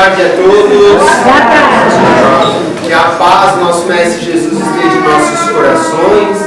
tarde a todos. Boa tarde. Que a paz do nosso Mestre Jesus esteja em nossos corações.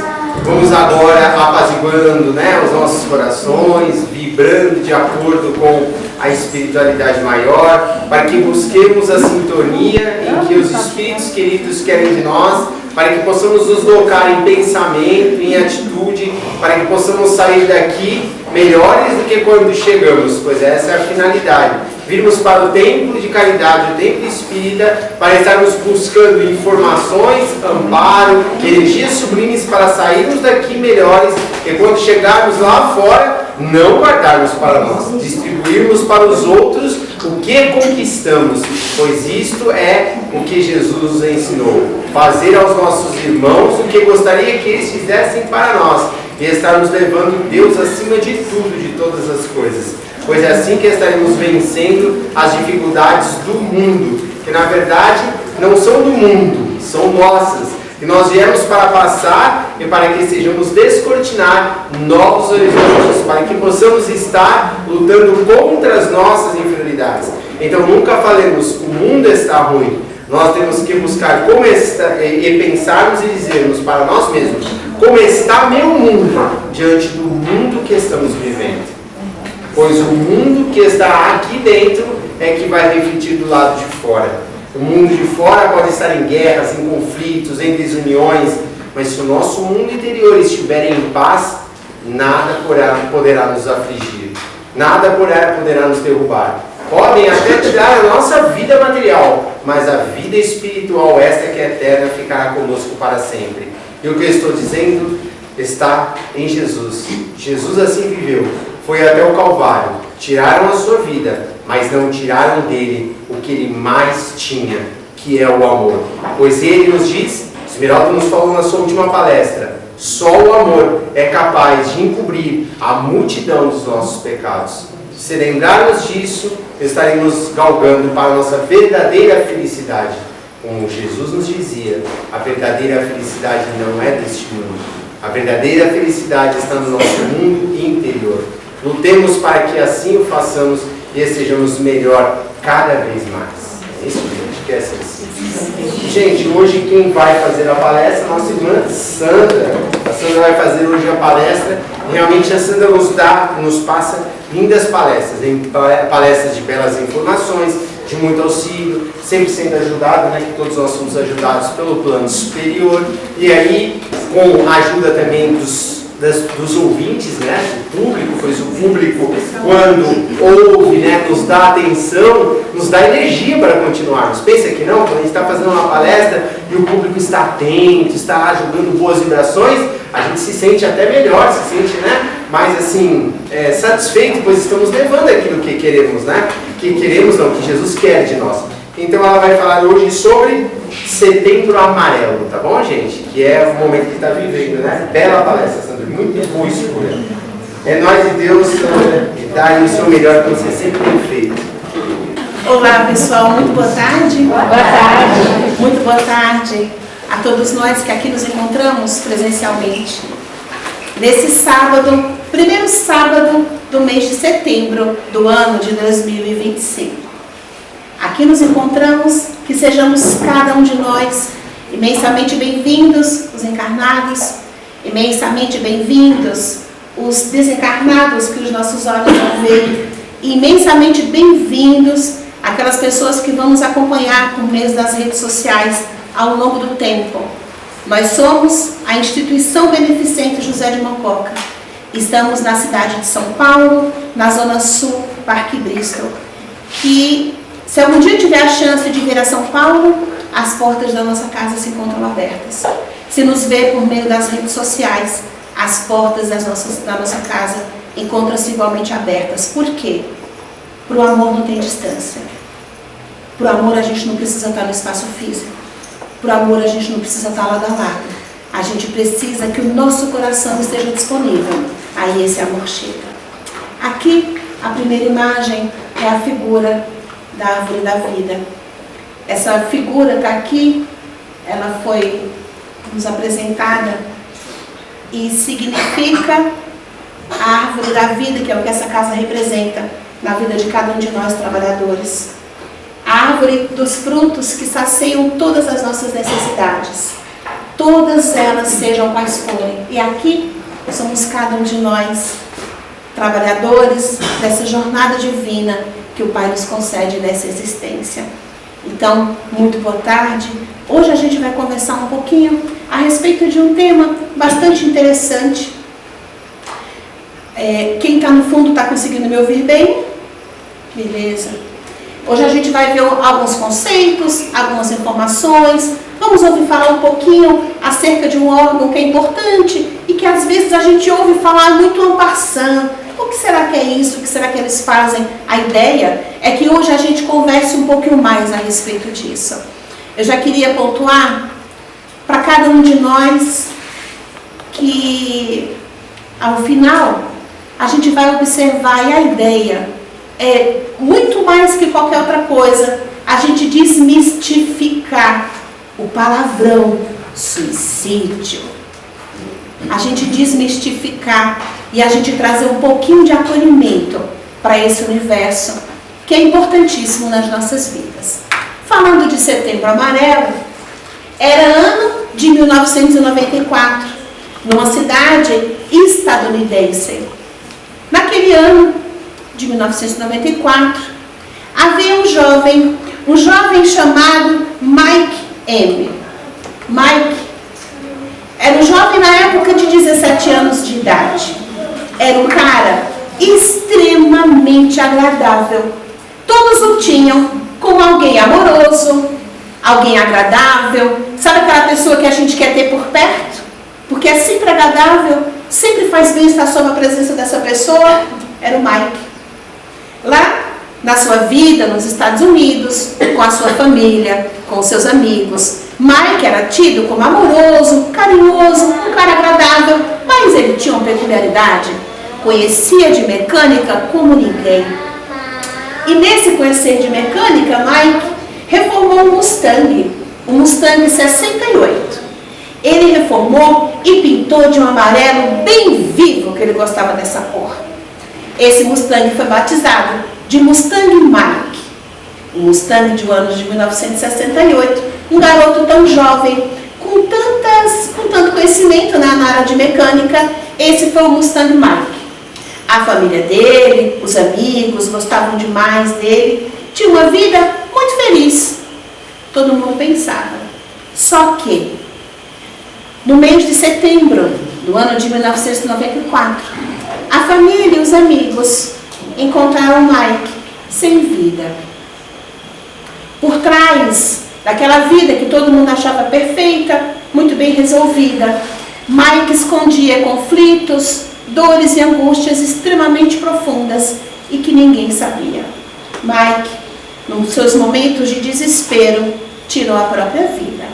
Vamos agora apaziguando, os nossos corações, vibrando de acordo com a espiritualidade maior, para que busquemos a sintonia em que os Espíritos queridos querem de nós, para que possamos nos locar em pensamento, em atitude, para que possamos sair daqui melhores do que quando chegamos, pois essa é a finalidade. Virmos para o templo de caridade, o templo espírita, para estarmos buscando informações, amparo, energias sublimes para sairmos daqui melhores e quando chegarmos lá fora, não guardarmos para nós, distribuirmos para os outros o que conquistamos, pois isto é o que Jesus nos ensinou, fazer aos nossos irmãos o que gostaria que eles fizessem para nós e estarmos levando Deus acima de tudo, de todas as coisas. Pois é assim que estaremos vencendo as dificuldades do mundo, que na verdade não são do mundo, são nossas. E nós viemos para passar e para que sejamos descortinar novos horizontes, para que possamos estar lutando contra as nossas inferioridades. Então nunca falemos, o mundo está ruim. Nós temos que buscar como está, e pensarmos e dizermos para nós mesmos, como está meu mundo diante do mundo que estamos vivendo. Pois o mundo que está aqui dentro é que vai refletir do lado de fora. O mundo de fora pode estar em guerras, em conflitos, em desuniões, mas se o nosso mundo interior estiver em paz, nada poderá nos afligir, nada poderá nos derrubar. Podem até tirar a nossa vida material, mas a vida espiritual, esta que é eterna, ficará conosco para sempre. E o que eu estou dizendo está em Jesus. Jesus assim viveu. Foi até o Calvário, tiraram a sua vida, mas não tiraram dele o que ele mais tinha, que é o amor. Pois ele nos diz, Esmeralda nos falou na sua última palestra, só o amor é capaz de encobrir a multidão dos nossos pecados. Se lembrarmos disso, estaremos galgando para a nossa verdadeira felicidade. Como Jesus nos dizia, a verdadeira felicidade não é deste mundo. A verdadeira felicidade está no nosso mundo interior. Lutemos para que assim o façamos e estejamos melhor cada vez mais. É isso, gente, que é assim. Gente, hoje quem vai fazer a palestra é a nossa irmã Sandra. A Sandra vai fazer hoje a palestra. Realmente a Sandra nos passa lindas palestras, palestras de belas informações, de muito auxílio, sempre sendo ajudado, que todos nós somos ajudados pelo plano superior. E aí, com a ajuda também dos ouvintes, do público, pois o público, quando ouve, nos dá atenção, nos dá energia para continuarmos. Pensa que não, quando a gente está fazendo uma palestra e o público está atento, está jogando boas vibrações, a gente se sente até melhor, se sente mais assim, satisfeito, pois estamos levando aquilo que queremos, que queremos não, que Jesus quer de nós. Então ela vai falar hoje sobre Setembro Amarelo, tá bom, gente? Que é o momento que está vivendo, Bela palestra, Sandra, muito boa escolha. É nós e Deus, Sandra, e dá o seu melhor que você sempre tem feito. Olá, pessoal, muito boa tarde. Boa tarde. Muito boa tarde a todos nós que aqui nos encontramos presencialmente. Nesse sábado, primeiro sábado do mês de setembro do ano de 2025. Aqui nos encontramos, que sejamos cada um de nós imensamente bem-vindos, os encarnados, imensamente bem-vindos, os desencarnados que os nossos olhos vão ver, e imensamente bem-vindos aquelas pessoas que vão nos acompanhar por meio das redes sociais ao longo do tempo. Nós somos a Instituição Beneficente José de Mococa. Estamos na cidade de São Paulo, na Zona Sul, Parque Bristol, que se algum dia tiver a chance de vir a São Paulo, as portas da nossa casa se encontram abertas. Se nos vê por meio das redes sociais, as portas da nossa casa encontram-se igualmente abertas. Por quê? Para o amor não tem distância. Para o amor a gente não precisa estar no espaço físico. Para o amor a gente não precisa estar lado a lado. A gente precisa que o nosso coração esteja disponível. Aí esse amor chega. Aqui, a primeira imagem é a figura da árvore da vida. Essa figura está aqui, ela foi nos apresentada e significa a árvore da vida, que é o que essa casa representa na vida de cada um de nós trabalhadores. a árvore dos frutos que saciam todas as nossas necessidades. Todas elas, sejam quais forem. E aqui somos cada um de nós, trabalhadores dessa jornada divina que o Pai nos concede nessa existência. Então, muito boa tarde. Hoje a gente vai conversar um pouquinho a respeito de um tema bastante interessante. Quem está no fundo está conseguindo me ouvir bem? Beleza. Hoje a gente vai ver alguns conceitos, algumas informações. Vamos ouvir falar um pouquinho acerca de um órgão que é importante e que às vezes a gente ouve falar muito en passant. O que será que é isso? O que será que eles fazem? A ideia é que hoje a gente converse um pouquinho mais a respeito disso. Eu já queria pontuar para cada um de nós que, ao final, a gente vai observar, e a ideia é, muito mais que qualquer outra coisa, a gente desmistificar o palavrão suicídio. A gente desmistificar e a gente trazer um pouquinho de acolhimento para esse universo que é importantíssimo nas nossas vidas. Falando de Setembro Amarelo, era ano de 1994, numa cidade estadunidense. Naquele ano de 1994, havia um jovem chamado Mike M. Mike era um jovem na época de 17 anos de idade. Era um cara extremamente agradável. Todos o tinham como alguém amoroso, alguém agradável. Sabe aquela pessoa que a gente quer ter por perto? Porque é sempre agradável, sempre faz bem estar sob a presença dessa pessoa. Era o Mike. Lá na sua vida, nos Estados Unidos, com a sua família, com os seus amigos, Mike era tido como amoroso, carinhoso, um cara agradável, mas ele tinha uma peculiaridade. Conhecia de mecânica como ninguém. E nesse conhecer de mecânica, Mike reformou um Mustang 68. Ele reformou e pintou de um amarelo bem vivo, que ele gostava dessa cor. Esse Mustang foi batizado de Mustang Mike. Um Mustang de anos de 1968. Um garoto tão jovem, com tanto conhecimento na área de mecânica. Esse foi o Mustang Mike. A família dele, os amigos, gostavam demais dele. Tinha uma vida muito feliz. Todo mundo pensava. Só que, no mês de setembro do ano de 1994, a família e os amigos encontraram Mike sem vida. Por trás daquela vida que todo mundo achava perfeita, muito bem resolvida, Mike escondia conflitos, dores e angústias extremamente profundas e que ninguém sabia. Mike, nos seus momentos de desespero, tirou a própria vida.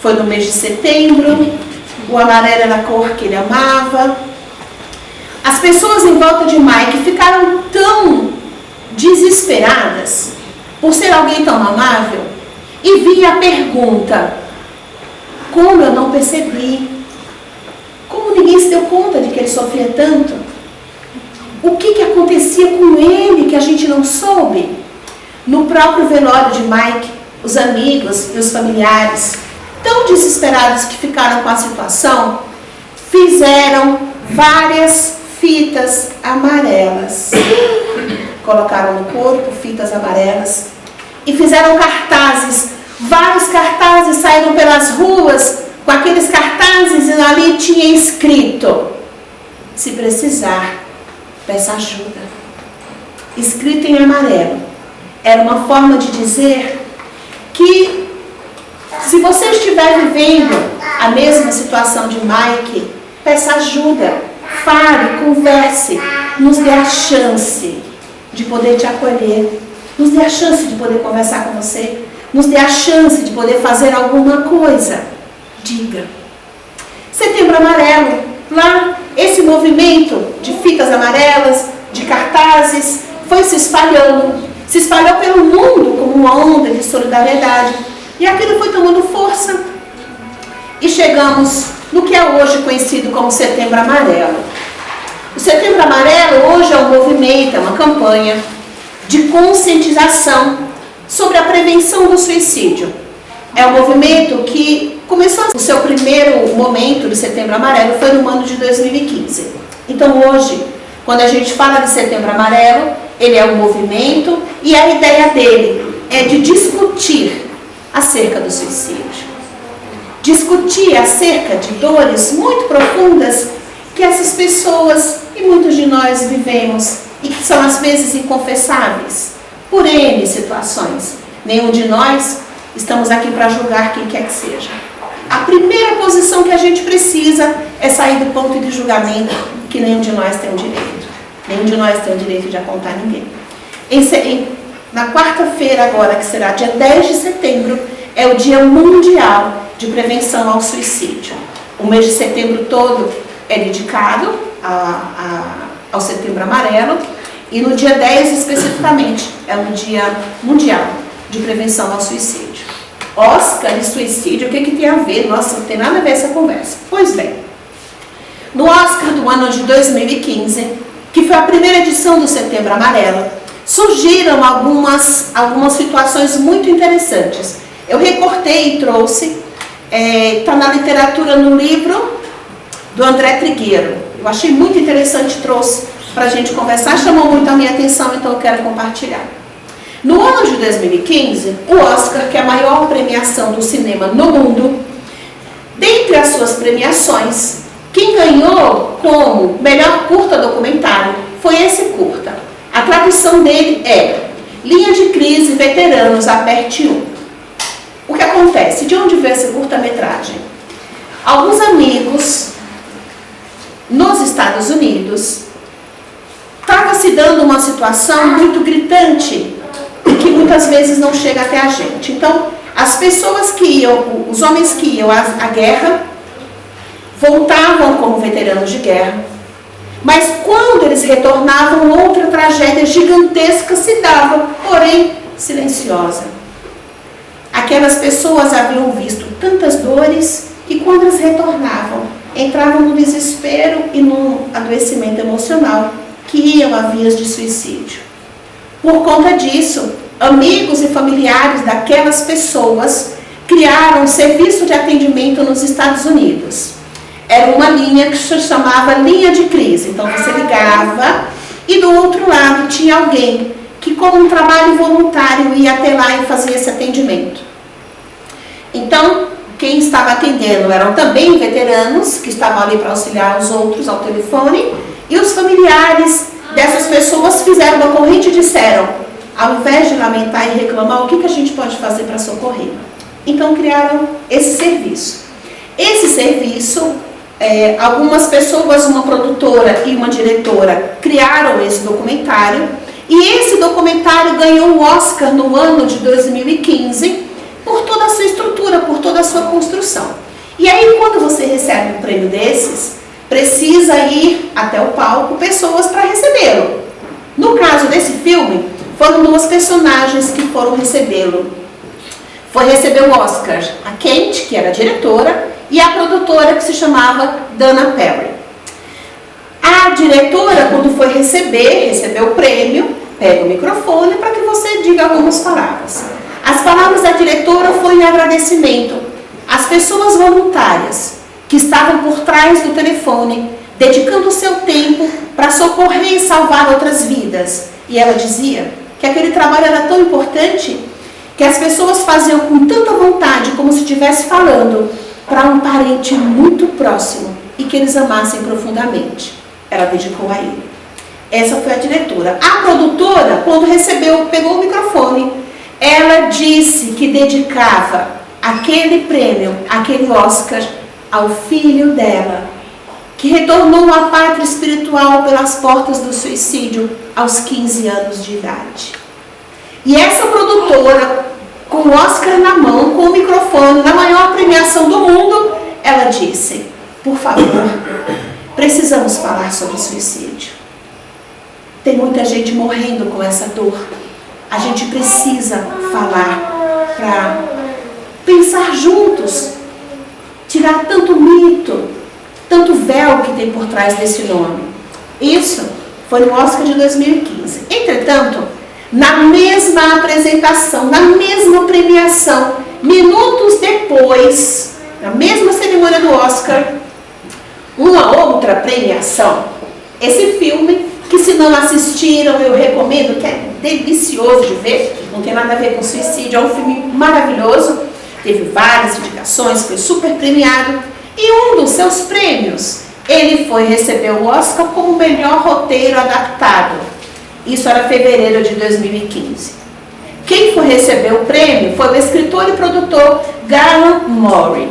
Foi no mês de setembro, o amarelo era a cor que ele amava. As pessoas em volta de Mike ficaram tão desesperadas por ser alguém tão amável e vinha a pergunta: como eu não percebi? Como ninguém se deu conta de que ele sofria tanto? O que acontecia com ele que a gente não soube? No próprio velório de Mike, os amigos e os familiares, tão desesperados que ficaram com a situação, fizeram várias fitas amarelas. Colocaram no corpo fitas amarelas e fizeram cartazes. Vários cartazes saíram pelas ruas com aqueles cartazes e ali tinha escrito: se precisar, peça ajuda. Escrito em amarelo. Era uma forma de dizer que se você estiver vivendo a mesma situação de Mike, peça ajuda, fale, converse, nos dê a chance de poder te acolher, nos dê a chance de poder conversar com você, nos dê a chance de poder fazer alguma coisa. Diga. Setembro Amarelo, lá, esse movimento de fitas amarelas, de cartazes, foi se espalhou pelo mundo como uma onda de solidariedade. E aquilo foi tomando força. E chegamos no que é hoje conhecido como Setembro Amarelo. O Setembro Amarelo hoje é um movimento, é uma campanha de conscientização sobre a prevenção do suicídio. É um movimento que começou o seu primeiro momento de Setembro Amarelo foi no ano de 2015. Então hoje, quando a gente fala de Setembro Amarelo, ele é um movimento e a ideia dele é de discutir acerca do suicídio. Discutir acerca de dores muito profundas que essas pessoas e muitos de nós vivemos e que são às vezes inconfessáveis por N situações. Nenhum de nós estamos aqui para julgar quem quer que seja. A primeira posição que a gente precisa é sair do ponto de julgamento que nenhum de nós tem o direito. Nenhum de nós tem o direito de apontar ninguém. Na quarta-feira agora, que será dia 10 de setembro, é o Dia Mundial de Prevenção ao Suicídio. O mês de setembro todo é dedicado ao Setembro Amarelo e no dia 10 especificamente é o Dia Mundial de Prevenção ao Suicídio. Oscar e suicídio, o que tem a ver? Nossa, não tem nada a ver essa conversa. Pois bem, no Oscar do ano de 2015, que foi a primeira edição do Setembro Amarelo, surgiram algumas situações muito interessantes. Eu recortei e trouxe, está na literatura no livro do André Trigueiro. Eu achei muito interessante, trouxe para a gente conversar, chamou muito a minha atenção, então eu quero compartilhar. No ano de 2015, o Oscar, que é a maior premiação do cinema no mundo, dentre as suas premiações, quem ganhou como melhor curta documentário foi esse curta. A tradução dele é Linha de Crise, Veteranos, Aperte 1. O que acontece? De onde veio essa curta-metragem? Alguns amigos nos Estados Unidos estava se dando uma situação muito gritante e que muitas vezes não chega até a gente. Então, as pessoas que iam, os homens que iam à guerra, voltavam como veteranos de guerra, mas quando eles retornavam, outra tragédia gigantesca se dava, porém silenciosa. Aquelas pessoas haviam visto tantas dores que quando eles retornavam, entravam no desespero e no adoecimento emocional que iam a vias de suicídio. Por conta disso, amigos e familiares daquelas pessoas criaram um serviço de atendimento nos Estados Unidos. Era uma linha que se chamava linha de crise. Então você ligava e do outro lado tinha alguém que, como um trabalho voluntário, ia até lá e fazia esse atendimento. Então, quem estava atendendo eram também veteranos que estavam ali para auxiliar os outros ao telefone, e os familiares dessas pessoas fizeram uma corrente e disseram: ao invés de lamentar e reclamar, o que a gente pode fazer para socorrer? Então criaram esse serviço. Esse serviço, algumas pessoas, uma produtora e uma diretora, criaram esse documentário, e esse documentário ganhou o Oscar no ano de 2015 por toda a sua estrutura, por toda a sua construção. E aí, quando você recebe um prêmio desses, precisa ir até o palco pessoas para recebê-lo. No caso desse filme, foram duas personagens que foram recebê-lo. Foi receber o Oscar a Kate, que era a diretora, e a produtora, que se chamava Dana Perry. A diretora, quando foi recebeu o prêmio, pega o microfone para que você diga algumas palavras. As palavras da diretora foram em agradecimento às pessoas voluntárias que estavam por trás do telefone, dedicando o seu tempo para socorrer e salvar outras vidas. E ela dizia que aquele trabalho era tão importante que as pessoas faziam com tanta vontade, como se estivesse falando para um parente muito próximo e que eles amassem profundamente. Ela dedicou a ele. Essa foi a diretora. A produtora, quando pegou o microfone, ela disse que dedicava aquele prêmio, aquele Oscar, ao filho dela, que retornou à pátria espiritual pelas portas do suicídio aos 15 anos de idade. E essa produtora, com o Oscar na mão, com o microfone, na maior premiação do mundo, ela disse: por favor, precisamos falar sobre suicídio. Tem muita gente morrendo com essa dor. A gente precisa falar para pensar juntos, tirar tanto mito, tanto véu que tem por trás desse nome. Isso foi no Oscar de 2015. Entretanto, Na mesma apresentação, na mesma premiação, minutos depois, na mesma cerimônia do Oscar, uma outra premiação. Esse filme, que se não assistiram, eu recomendo, que é delicioso de ver, não tem nada a ver com suicídio, é um filme maravilhoso, teve várias indicações, foi super premiado, e um dos seus prêmios, ele foi receber o Oscar como melhor roteiro adaptado. Isso era fevereiro de 2015. Quem foi receber o prêmio foi o escritor e produtor Garland Morris.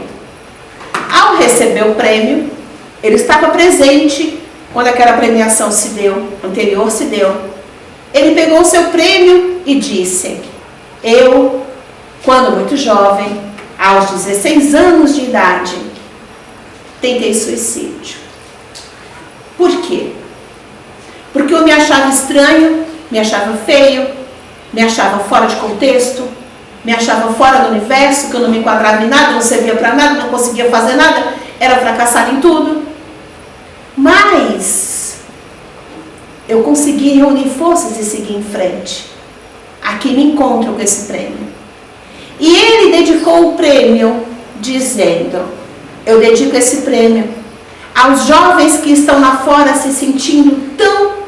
Ao receber o prêmio, ele estava presente quando aquela premiação anterior se deu. Ele pegou o seu prêmio e disse: eu, quando muito jovem, aos 16 anos de idade, tentei suicídio. Por quê? Porque eu me achava estranho, me achava feio, me achava fora de contexto, me achava fora do universo, que eu não me enquadrava em nada, não servia para nada, não conseguia fazer nada, era fracassada em tudo. Mas eu consegui reunir forças e seguir em frente. Aqui me encontro com esse prêmio. E ele dedicou o prêmio dizendo: eu dedico esse prêmio aos jovens que estão lá fora se sentindo tão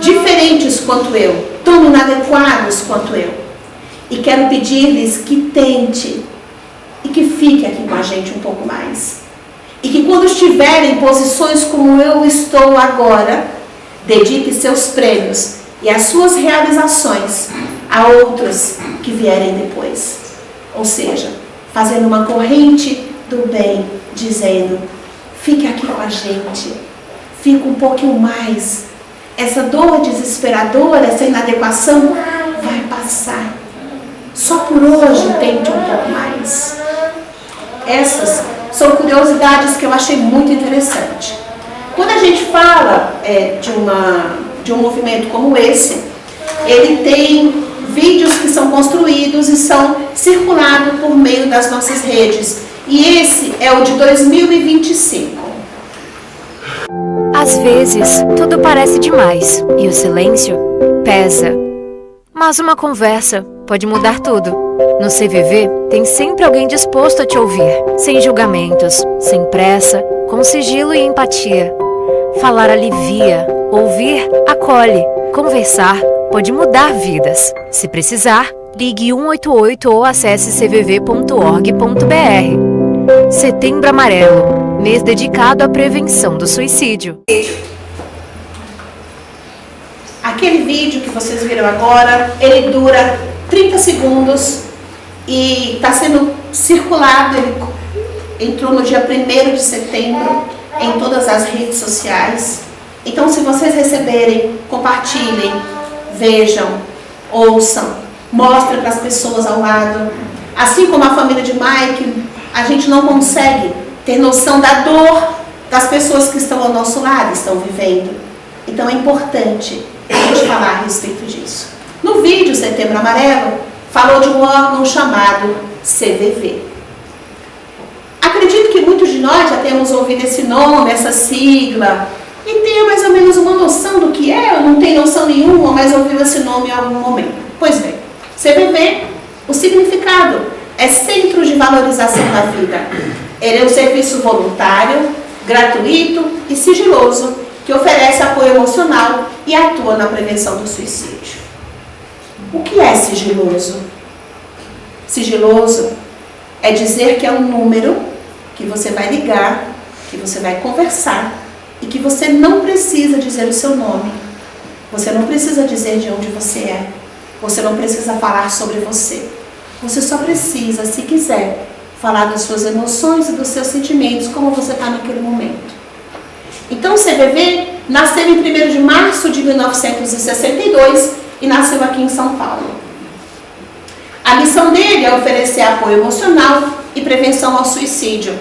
diferentes quanto eu, tão inadequados quanto eu. E quero pedir-lhes que tente e que fique aqui com a gente um pouco mais. E que quando estiverem em posições como eu estou agora, dedique seus prêmios e as suas realizações a outros que vierem depois. Ou seja, fazendo uma corrente do bem, dizendo: fique aqui com a gente, fique um pouquinho mais. Essa dor desesperadora, essa inadequação vai passar. Só por hoje tente um pouco mais. Essas são curiosidades que eu achei muito interessante. Quando a gente fala de um movimento como esse, ele tem vídeos que são construídos e são circulados por meio das nossas redes. E esse é o de 2025. Às vezes, tudo parece demais e o silêncio pesa. Mas uma conversa pode mudar tudo. No CVV, tem sempre alguém disposto a te ouvir, sem julgamentos, sem pressa, com sigilo e empatia. Falar alivia, ouvir acolhe, conversar pode mudar vidas. Se precisar, ligue 188 ou acesse cvv.org.br. Setembro Amarelo, mês dedicado à prevenção do suicídio. Aquele vídeo que vocês viram agora, ele dura 30 segundos e está sendo circulado, ele entrou no dia 1º de setembro em todas as redes sociais. Então, se vocês receberem, compartilhem, vejam, ouçam, mostrem para as pessoas ao lado. Assim como a família de Mike, a gente não consegue ter noção da dor das pessoas que estão ao nosso lado, estão vivendo. Então é importante a gente falar a respeito disso. No vídeo Setembro Amarelo, falou de um órgão chamado CVV. Acredito que muitos de nós já temos ouvido esse nome, essa sigla, e tenha mais ou menos uma noção do que é, ou não tem noção nenhuma, mas ouviu esse nome em algum momento. Pois bem, CVV, o significado é Centro de Valorização da Vida. Ele é um serviço voluntário, gratuito e sigiloso, que oferece apoio emocional e atua na prevenção do suicídio. O que é sigiloso? Sigiloso é dizer que é um número que você vai ligar, que você vai conversar e que você não precisa dizer o seu nome. Você não precisa dizer de onde você é. Você não precisa falar sobre você. Você só precisa, se quiser, falar das suas emoções e dos seus sentimentos, como você está naquele momento. Então o CVV nasceu em 1º de março de 1962 e nasceu aqui em São Paulo. A missão dele é oferecer apoio emocional e prevenção ao suicídio.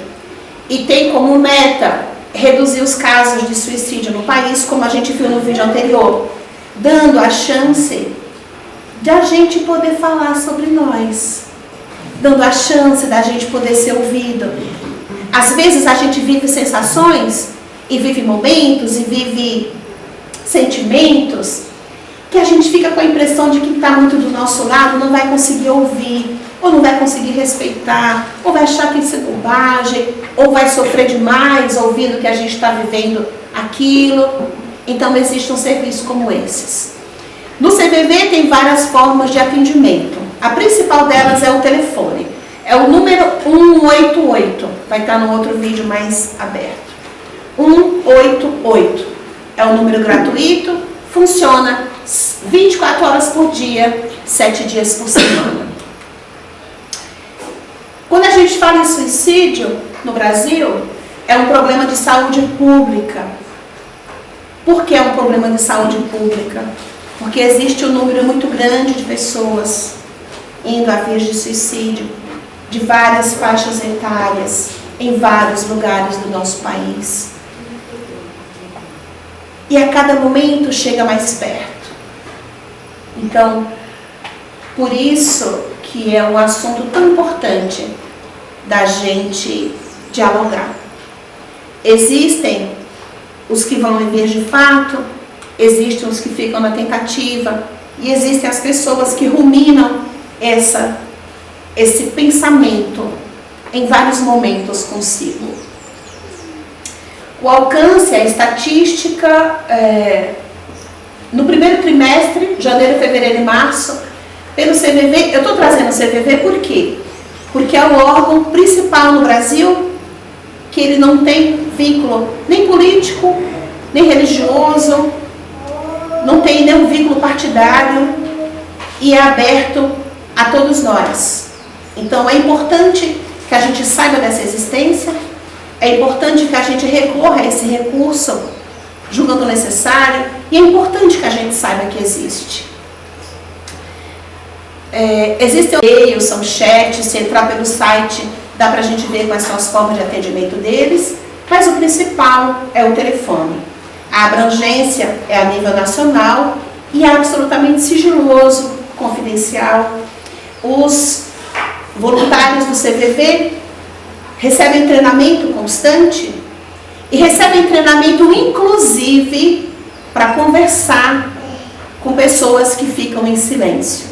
E tem como meta reduzir os casos de suicídio no país, como a gente viu no vídeo anterior, dando a chance de a gente poder falar sobre nós, dando a chance da gente poder ser ouvido. Às vezes a gente vive sensações e vive momentos e vive sentimentos que a gente fica com a impressão de que está muito do nosso lado não vai conseguir ouvir, ou não vai conseguir respeitar, ou vai achar que isso é bobagem, ou vai sofrer demais ouvindo que a gente está vivendo aquilo. Então existe um serviço como esses. No CVV tem várias formas de atendimento. A principal delas é o telefone. É o número 188. Vai estar no outro vídeo mais aberto. 188. É um número gratuito, funciona 24 horas por dia, 7 dias por semana. Quando a gente fala em suicídio no Brasil, é um problema de saúde pública. Por que é um problema de saúde pública? Porque existe um número muito grande de pessoas indo a vias de suicídio, de várias faixas etárias, em vários lugares do nosso país. E a cada momento chega mais perto. Então, por isso que é um assunto tão importante da gente dialogar. Existem os que vão em vias de fato, existem os que ficam na tentativa, e existem as pessoas que ruminam esse pensamento em vários momentos consigo. O alcance, a estatística, no primeiro trimestre, janeiro, fevereiro e março, pelo CVV, eu estou trazendo o CVV por quê? Porque é o órgão principal no Brasil que ele não tem vínculo nem político, nem religioso, não tem nenhum vínculo partidário e é aberto a todos nós. Então é importante que a gente saiba dessa existência, é importante que a gente recorra a esse recurso julgando necessário e é importante que a gente saiba que existe. Existem e-mails, são chats, se entrar pelo site dá pra gente ver quais são as formas de atendimento deles, mas o principal é o telefone. A abrangência é a nível nacional e é absolutamente sigiloso, confidencial. Os voluntários do CVV recebem treinamento constante e recebem treinamento inclusive para conversar com pessoas que ficam em silêncio.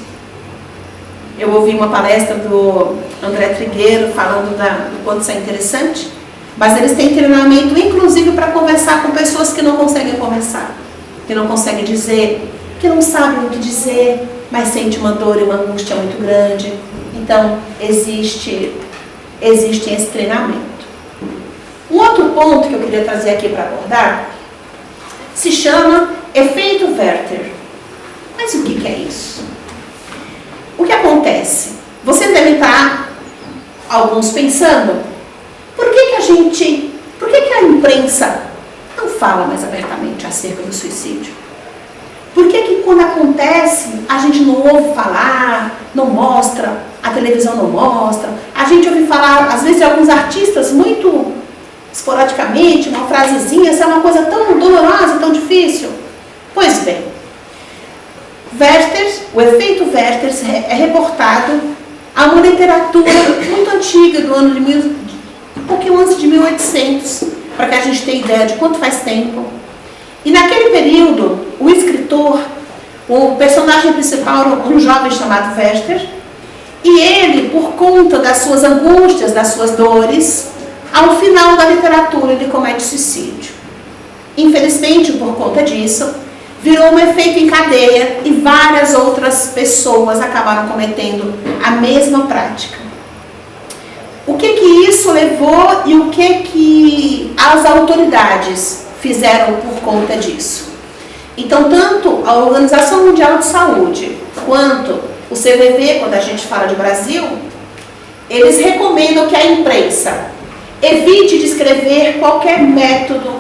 Eu ouvi uma palestra do André Trigueiro falando do quanto isso é interessante, mas eles têm treinamento inclusive para conversar com pessoas que não conseguem conversar, que não conseguem dizer, que não sabem o que dizer, mas sentem uma dor e uma angústia muito grande. Então, existe esse treinamento. Um outro ponto que eu queria trazer aqui para abordar se chama efeito Werther. Mas o que é isso? O que acontece? Vocês devem estar, alguns, pensando, por que a imprensa não fala mais abertamente acerca do suicídio? Por que quando acontece, a gente não ouve falar, não mostra, a televisão não mostra, a gente ouve falar, às vezes, de alguns artistas muito esporadicamente, uma frasezinha, essa é uma coisa tão dolorosa, tão difícil? Pois bem, Werther, o efeito Werther é reportado a uma literatura muito antiga, do ano de um pouquinho antes de 1800, para que a gente tenha ideia de quanto faz tempo. E naquele período, o escritor, o personagem principal era um jovem chamado Werther, e ele, por conta das suas angústias, das suas dores, ao final da literatura ele comete suicídio. Infelizmente, por conta disso, virou um efeito em cadeia e várias outras pessoas acabaram cometendo a mesma prática. O que isso levou e o que as autoridades fizeram por conta disso? Então, tanto a Organização Mundial de Saúde quanto o CVV, quando a gente fala de Brasil, eles recomendam que a imprensa evite descrever qualquer método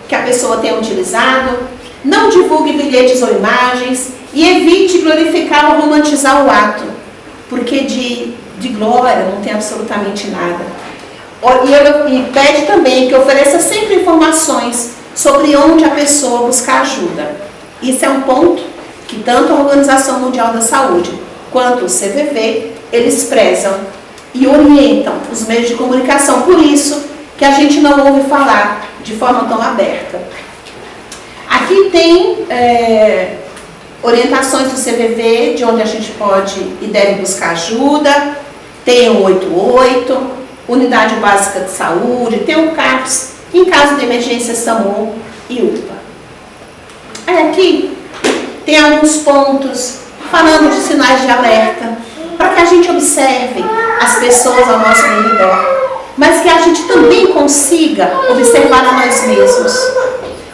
que a pessoa tenha utilizado, não divulgue bilhetes ou imagens e evite glorificar ou romantizar o ato, porque de glória não tem absolutamente nada. E pede também que ofereça sempre informações sobre onde a pessoa buscar ajuda. Isso é um ponto que tanto a Organização Mundial da Saúde quanto o CVV, eles prezam e orientam os meios de comunicação. Por isso que a gente não ouve falar de forma tão aberta. Aqui tem orientações do CVV, de onde a gente pode e deve buscar ajuda, tem o 88, Unidade Básica de Saúde, tem o CAPS, em caso de emergência SAMU e UPA. Aí aqui tem alguns pontos falando de sinais de alerta, para que a gente observe as pessoas ao nosso redor, mas que a gente também consiga observar a nós mesmos.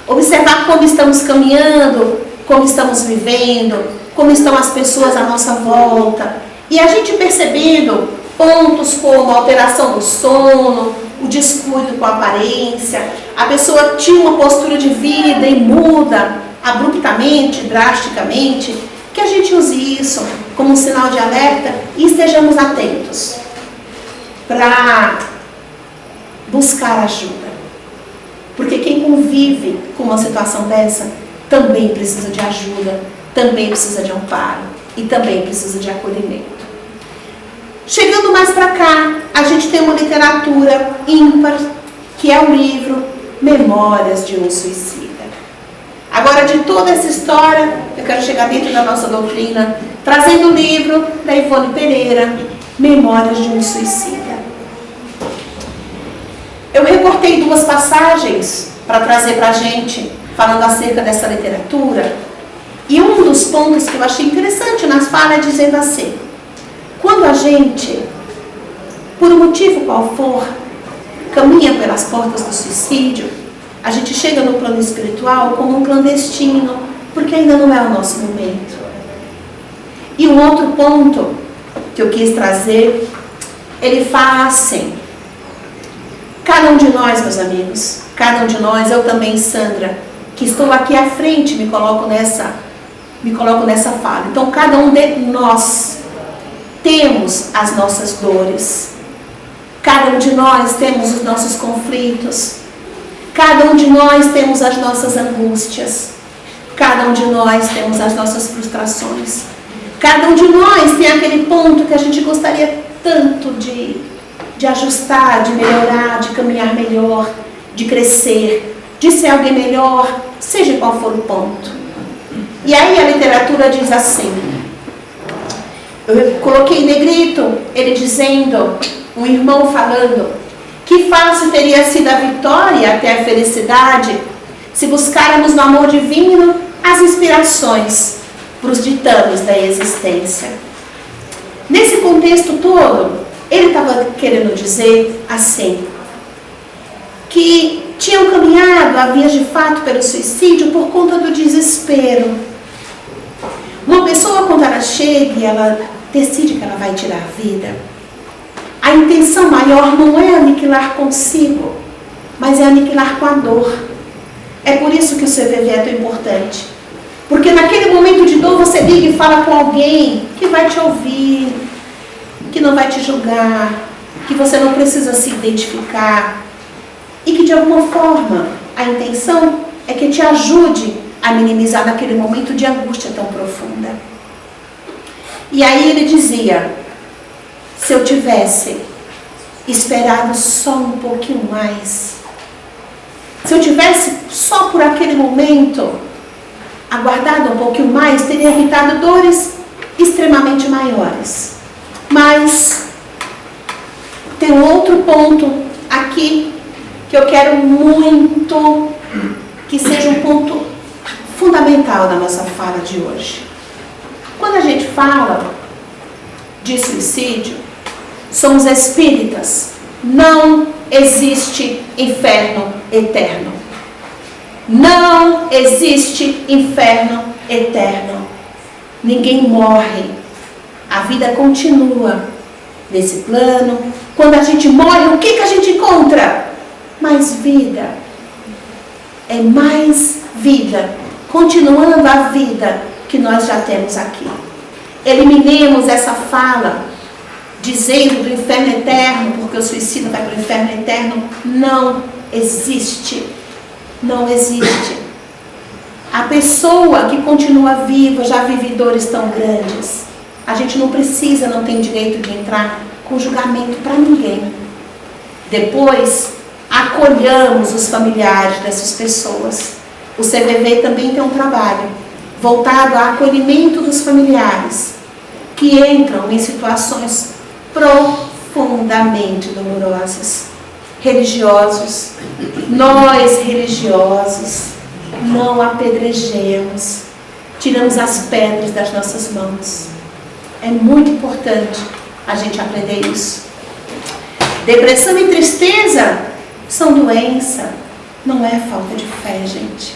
Observar como estamos caminhando, como estamos vivendo, como estão as pessoas à nossa volta. E a gente percebendo pontos como a alteração do sono, o descuido com a aparência, a pessoa tinha uma postura de vida e muda abruptamente, drasticamente, que a gente use isso como um sinal de alerta e estejamos atentos para buscar ajuda. Porque quem convive com uma situação dessa também precisa de ajuda, também precisa de amparo e também precisa de acolhimento. Chegando mais para cá, a gente tem uma literatura ímpar, que é o livro Memórias de um Suicida. Agora, de toda essa história, eu quero chegar dentro da nossa doutrina, trazendo o livro da Ivone Pereira, Memórias de um Suicida. Eu recortei 2 passagens para trazer para a gente, falando acerca dessa literatura, e um dos pontos que eu achei interessante nas falas é dizendo assim: quando a gente, por um motivo qual for, caminha pelas portas do suicídio, a gente chega no plano espiritual como um clandestino, porque ainda não é o nosso momento. E um outro ponto que eu quis trazer, ele fala assim: cada um de nós, meus amigos, cada um de nós, eu também, Sandra, que estou aqui à frente, me coloco nessa fala. Então, cada um de nós temos as nossas dores. Cada um de nós temos os nossos conflitos. Cada um de nós temos as nossas angústias. Cada um de nós temos as nossas frustrações. Cada um de nós tem aquele ponto que a gente gostaria tanto de ajustar, de melhorar, de caminhar melhor, de crescer, de ser alguém melhor, seja qual for o ponto. E aí a literatura diz assim, eu coloquei em negrito, ele dizendo, um irmão falando, que fácil teria sido a vitória até a felicidade se buscáramos no amor divino as inspirações para os ditames da existência. Nesse contexto todo, ele estava querendo dizer assim, que tinham caminhado a vias de fato pelo suicídio por conta do desespero. Uma pessoa, quando ela chega e ela decide que ela vai tirar a vida, a intenção maior não é aniquilar consigo, mas é aniquilar com a dor. É por isso que o CVV é tão importante. Porque naquele momento de dor você liga e fala com alguém que vai te ouvir, que não vai te julgar, que você não precisa se identificar e que de alguma forma a intenção é que te ajude a minimizar naquele momento de angústia tão profunda. E aí ele dizia, se eu tivesse esperado só um pouquinho mais, se eu tivesse só por aquele momento aguardado um pouquinho mais, teria evitado dores extremamente maiores. Mas tem um outro ponto aqui que eu quero muito que seja um ponto fundamental da nossa fala de hoje. Quando a gente fala de suicídio, somos espíritas. Não existe inferno eterno. Não existe inferno eterno. Ninguém morre. A vida continua nesse plano. Quando a gente morre, o que a gente encontra? Mais vida. É mais vida. Continuando a vida que nós já temos aqui. Eliminemos essa fala dizendo do inferno eterno, porque o suicida vai para o inferno eterno. Não existe. Não existe. A pessoa que continua viva já vive dores tão grandes. A gente não precisa, não tem direito de entrar com julgamento para ninguém. Depois, acolhamos os familiares dessas pessoas. O CVV também tem um trabalho. voltado ao acolhimento dos familiares que entram em situações profundamente dolorosas. Religiosos, nós religiosos, não apedrejemos, tiramos as pedras das nossas mãos. É muito importante a gente aprender isso. Depressão e tristeza são doença, não é falta de fé, gente.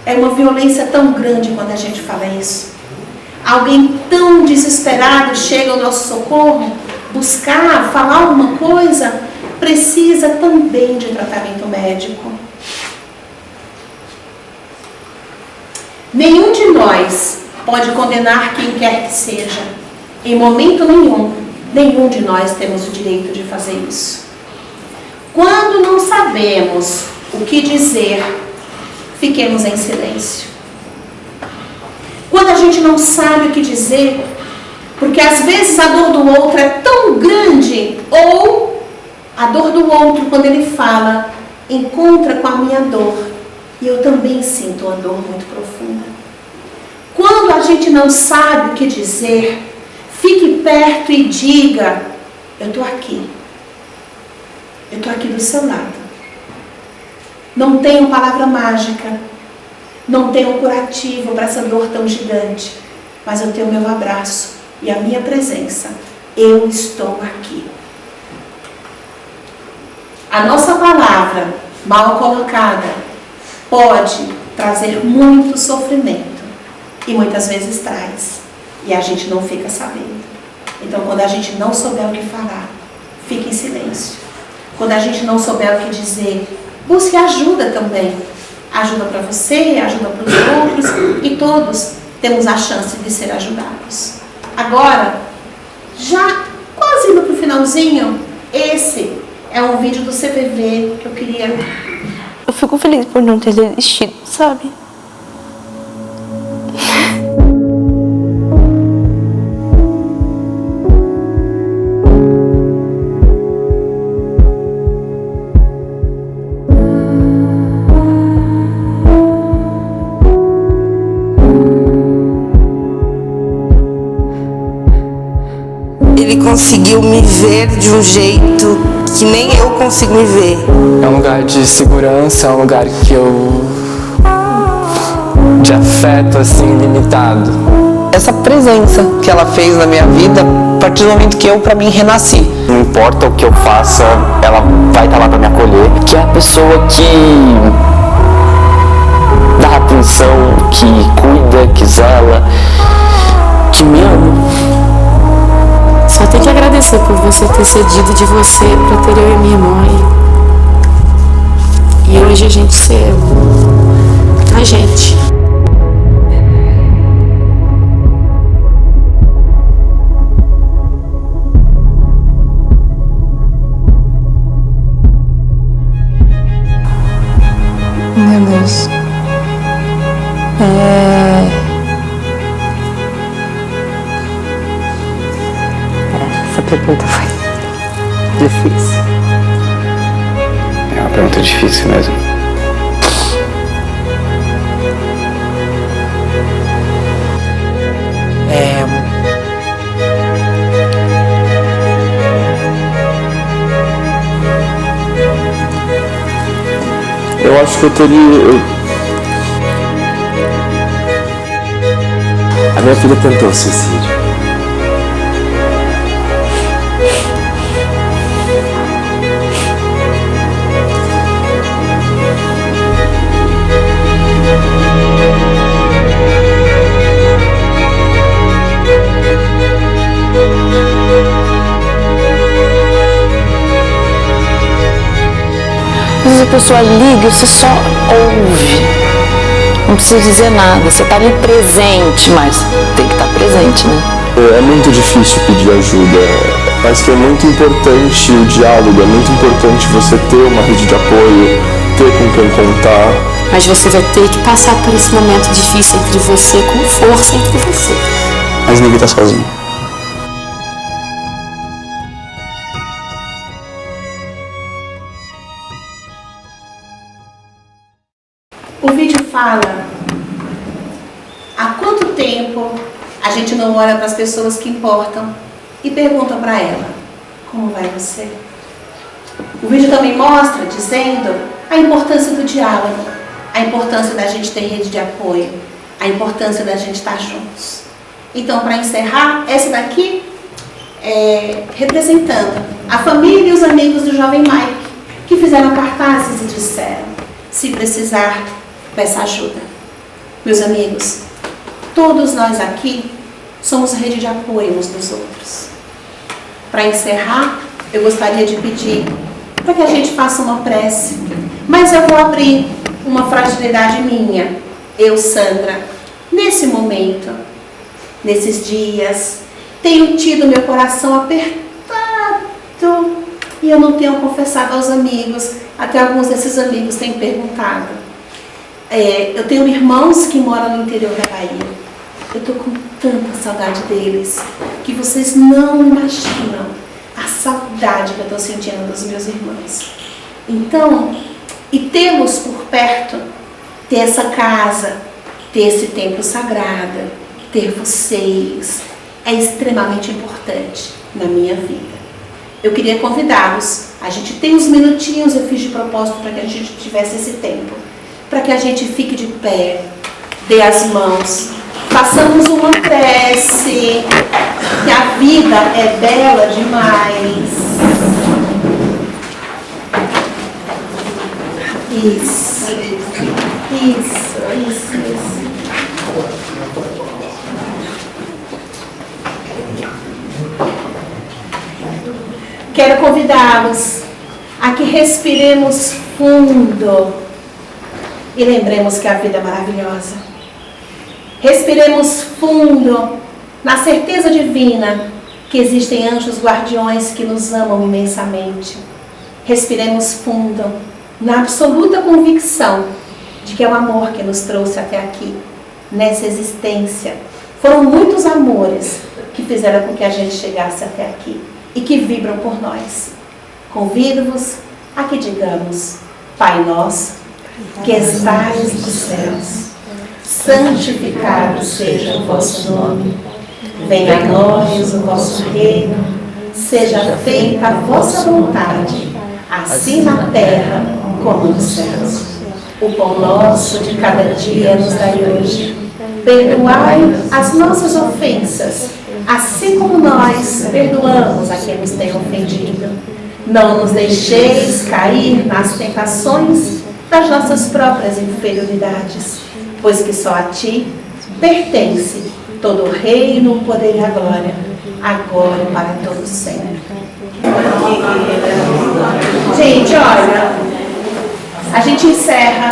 É uma violência tão grande quando a gente fala isso. Alguém tão desesperado chega ao nosso socorro, buscar, falar alguma coisa, precisa também de tratamento médico. Nenhum de nós pode condenar quem quer que seja. Em momento nenhum de nós temos o direito de fazer isso. Quando não sabemos o que dizer, fiquemos em silêncio. Quando a gente não sabe o que dizer, porque às vezes a dor do outro é tão grande, ou a dor do outro, quando ele fala, encontra com a minha dor, e eu também sinto uma dor muito profunda. Quando a gente não sabe o que dizer, fique perto e diga, eu estou aqui. Eu estou aqui do seu lado. Não tenho palavra mágica, não tenho curativo para essa dor tão gigante, mas eu tenho o meu abraço e a minha presença. Eu estou aqui. A nossa palavra mal colocada pode trazer muito sofrimento e muitas vezes traz, e a gente não fica sabendo. Então, quando a gente não souber o que falar, fique em silêncio. Quando a gente não souber o que dizer, busque ajuda também. Ajuda para você, ajuda para os outros, e todos temos a chance de ser ajudados. Agora, já quase indo para o finalzinho, esse é um vídeo do CVV que eu queria... Eu fico feliz por não ter desistido, sabe? Ele conseguiu me ver de um jeito que nem eu consigo me ver. É um lugar de segurança, é um lugar de afeto, assim, limitado. Essa presença que ela fez na minha vida, a partir do momento que eu, pra mim, renasci. Não importa o que eu faça, ela vai estar lá pra me acolher. Que é a pessoa que dá atenção, que cuida, que zela, que me ama. Só tenho que agradecer por você ter cedido de você para ter eu e minha irmã. E hoje a gente ser a gente. Meu Deus. Essa pergunta foi difícil. É uma pergunta difícil mesmo. Eu acho que eu teria... A minha filha tentou suicídio. Às vezes a pessoa liga e você só ouve. Não precisa dizer nada. Você está ali presente, mas tem que estar presente, né? É muito difícil pedir ajuda, mas que é muito importante o diálogo, é muito importante você ter uma rede de apoio, ter com quem contar. Mas você vai ter que passar por esse momento difícil entre você, com força entre você. Mas ninguém tá sozinho. O vídeo fala quanto tempo a gente não olha para as pessoas que importam e pergunta para ela, como vai você? O vídeo também mostra, dizendo, a importância do diálogo, a importância da gente ter rede de apoio, a importância da gente estar juntos. Então, para encerrar, essa daqui é representando a família e os amigos do jovem Mike, que fizeram cartazes e disseram, se precisar, peça ajuda. Meus amigos, todos nós aqui somos rede de apoio uns dos outros. Para encerrar, eu gostaria de pedir para que a gente faça uma prece, mas eu vou abrir uma fragilidade minha, eu, Sandra, nesse momento, nesses dias, tenho tido meu coração apertado e eu não tenho confessado aos amigos, até alguns desses amigos têm perguntado. Eu tenho irmãos que moram no interior da Bahia, eu estou com tanta saudade deles, que vocês não imaginam a saudade que eu estou sentindo dos meus irmãos. Então, e tê-los por perto, ter essa casa, ter esse templo sagrado, ter vocês, é extremamente importante na minha vida. Eu queria convidá-los, a gente tem uns minutinhos, eu fiz de propósito para que a gente tivesse esse tempo, para que a gente fique de pé, dê as mãos, façamos uma prece, que a vida é bela demais. Isso. Quero convidá-los a que respiremos fundo e lembremos que a vida é maravilhosa. Respiremos fundo na certeza divina que existem anjos guardiões que nos amam imensamente. Respiremos fundo na absoluta convicção de que é o amor que nos trouxe até aqui, nessa existência. Foram muitos amores que fizeram com que a gente chegasse até aqui e que vibram por nós. Convido-vos a que digamos, Pai nosso, que estais nos céus, santificado seja o vosso nome, venha a nós o vosso reino, seja feita a vossa vontade, assim na terra como nos céus. O pão nosso de cada dia nos dai hoje. Perdoai as nossas ofensas, assim como nós perdoamos a quem nos tem ofendido. Não nos deixeis cair nas tentações das nossas próprias inferioridades, pois que só a Ti pertence todo o reino, o poder e a glória, agora e para todos sempre. Gente, olha, a gente encerra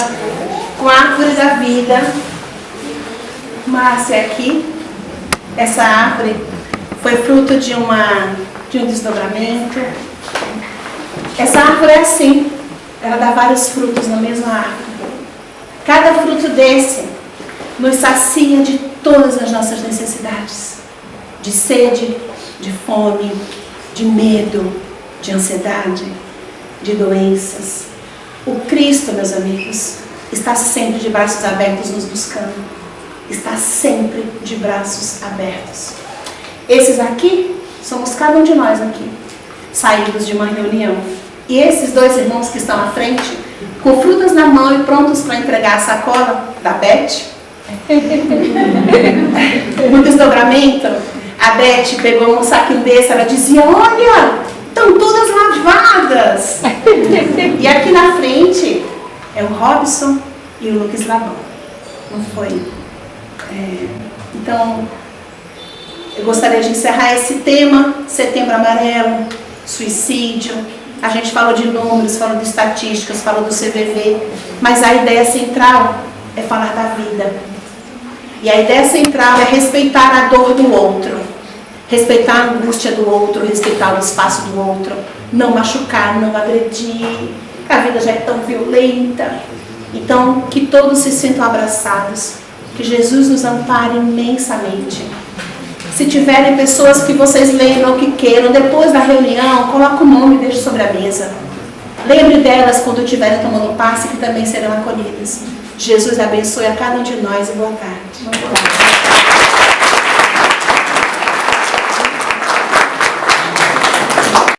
com a árvore da vida. Márcia aqui, essa árvore foi fruto de um desdobramento. Essa árvore é assim, ela dá vários frutos na mesma árvore. Cada fruto desse nos sacia de todas as nossas necessidades, de sede, de fome, de medo, de ansiedade, de doenças. O Cristo, meus amigos, está sempre de braços abertos nos buscando. Está sempre de braços abertos. Esses aqui somos cada um de nós aqui, saídos de uma reunião. E esses dois irmãos que estão à frente, com frutas na mão e prontos para entregar a sacola da Beth, no desdobramento, a Beth pegou um saquinho desse, ela dizia, olha, estão todas lavadas. E aqui na frente é o Robson e o Lucas Labão. Não foi? Então, eu gostaria de encerrar esse tema, Setembro Amarelo, suicídio. A gente falou de números, falou de estatísticas, falou do CVV, mas a ideia central é falar da vida. E a ideia central é respeitar a dor do outro, respeitar a angústia do outro, respeitar o espaço do outro, não machucar, não agredir. A vida já é tão violenta. Então, que todos se sintam abraçados, que Jesus nos ampare imensamente. Se tiverem pessoas que vocês lembram, que queiram, depois da reunião, coloque o nome e deixe sobre a mesa. Lembre delas quando estiverem tomando passe, que também serão acolhidas. Jesus abençoe a cada um de nós e boa tarde.